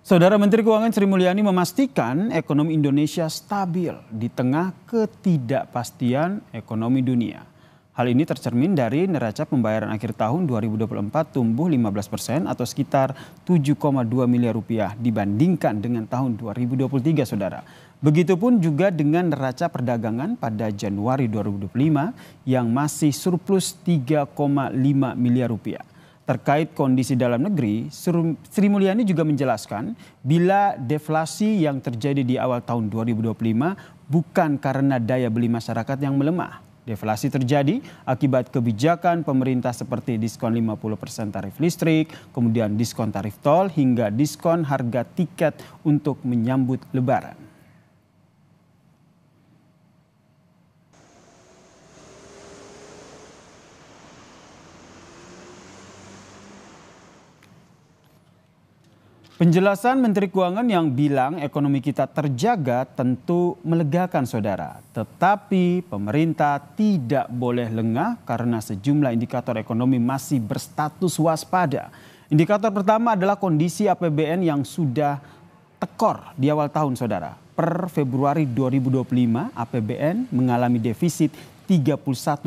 Saudara Menteri Keuangan Sri Mulyani memastikan ekonomi Indonesia stabil di tengah ketidakpastian ekonomi dunia. Hal ini tercermin dari neraca pembayaran akhir tahun 2024 tumbuh 15% atau sekitar 7,2 miliar rupiah dibandingkan dengan tahun 2023, saudara. Begitupun juga dengan neraca perdagangan pada Januari 2025 yang masih surplus 3,5 miliar rupiah. Terkait kondisi dalam negeri, Sri Mulyani juga menjelaskan bila deflasi yang terjadi di awal tahun 2025 bukan karena daya beli masyarakat yang melemah. Deflasi terjadi akibat kebijakan pemerintah seperti diskon 50% tarif listrik, kemudian diskon tarif tol hingga diskon harga tiket untuk menyambut Lebaran. Penjelasan Menteri Keuangan yang bilang ekonomi kita terjaga tentu melegakan, saudara. Tetapi pemerintah tidak boleh lengah karena sejumlah indikator ekonomi masih berstatus waspada. Indikator pertama adalah kondisi APBN yang sudah tekor di awal tahun, saudara. Per Februari 2025 APBN mengalami defisit 31,2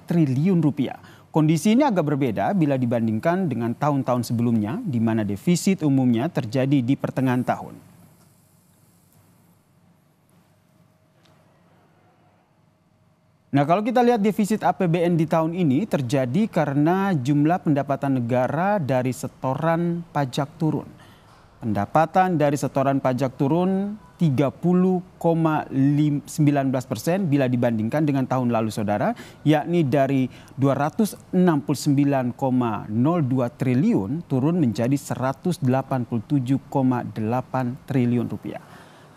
triliun rupiah. Kondisi ini agak berbeda bila dibandingkan dengan tahun-tahun sebelumnya di mana defisit umumnya terjadi di pertengahan tahun. Nah, kalau kita lihat defisit APBN di tahun ini terjadi karena jumlah pendapatan negara dari setoran pajak turun. Pendapatan dari setoran pajak turun 30,19% bila dibandingkan dengan tahun lalu, saudara, yakni dari 269,02 triliun turun menjadi 187,8 triliun rupiah.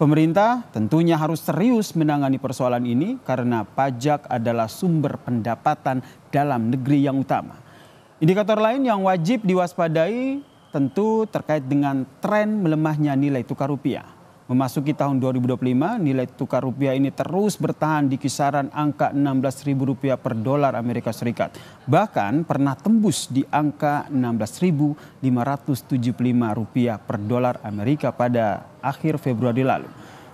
Pemerintah tentunya harus serius menangani persoalan ini karena pajak adalah sumber pendapatan dalam negeri yang utama. Indikator lain yang wajib diwaspadai tentu terkait dengan tren melemahnya nilai tukar rupiah. Memasuki tahun 2025, nilai tukar rupiah ini terus bertahan di kisaran angka Rp16.000 per dolar Amerika Serikat. Bahkan pernah tembus di angka Rp16.575 per dolar Amerika pada akhir Februari lalu.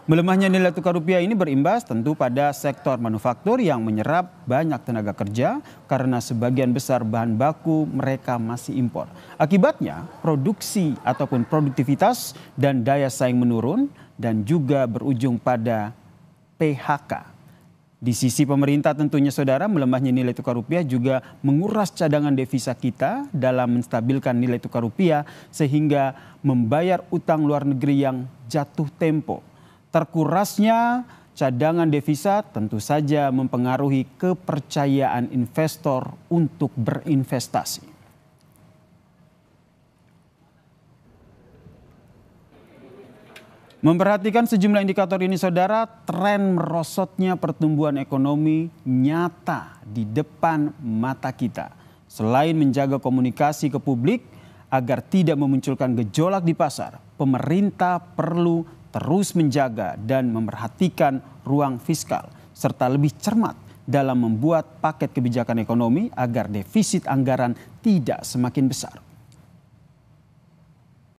Melemahnya nilai tukar rupiah ini berimbas tentu pada sektor manufaktur yang menyerap banyak tenaga kerja karena sebagian besar bahan baku mereka masih impor. Akibatnya produksi ataupun produktivitas dan daya saing menurun dan juga berujung pada PHK. Di sisi pemerintah tentunya, saudara, melemahnya nilai tukar rupiah juga menguras cadangan devisa kita dalam menstabilkan nilai tukar rupiah sehingga membayar utang luar negeri yang jatuh tempo. Terkurasnya cadangan devisa tentu saja mempengaruhi kepercayaan investor untuk berinvestasi. Memperhatikan sejumlah indikator ini, saudara, tren merosotnya pertumbuhan ekonomi nyata di depan mata kita. Selain menjaga komunikasi ke publik agar tidak memunculkan gejolak di pasar, pemerintah perlu terus menjaga dan memperhatikan ruang fiskal serta lebih cermat dalam membuat paket kebijakan ekonomi agar defisit anggaran tidak semakin besar.